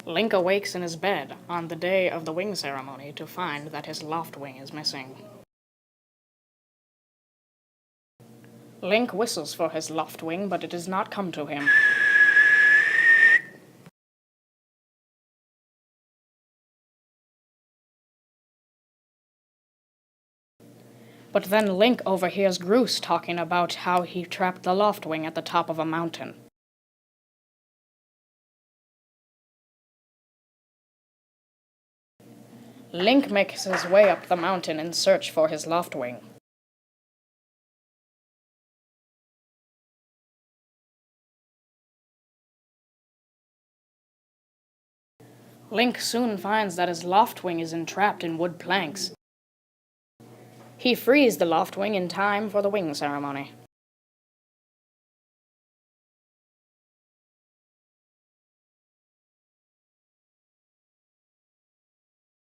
Link awakes in his bed on the day of the wing ceremony to find that his loft wing is missing. Link whistles for his loft wing, but it does not come to him. But then Link overhears Groose talking about how he trapped the loft wing at the top of a mountain. Link makes his way up the mountain in search for his loft wing. Link soon finds that his loft wing is entrapped in wood planks. He frees the loft wing in time for the wing ceremony.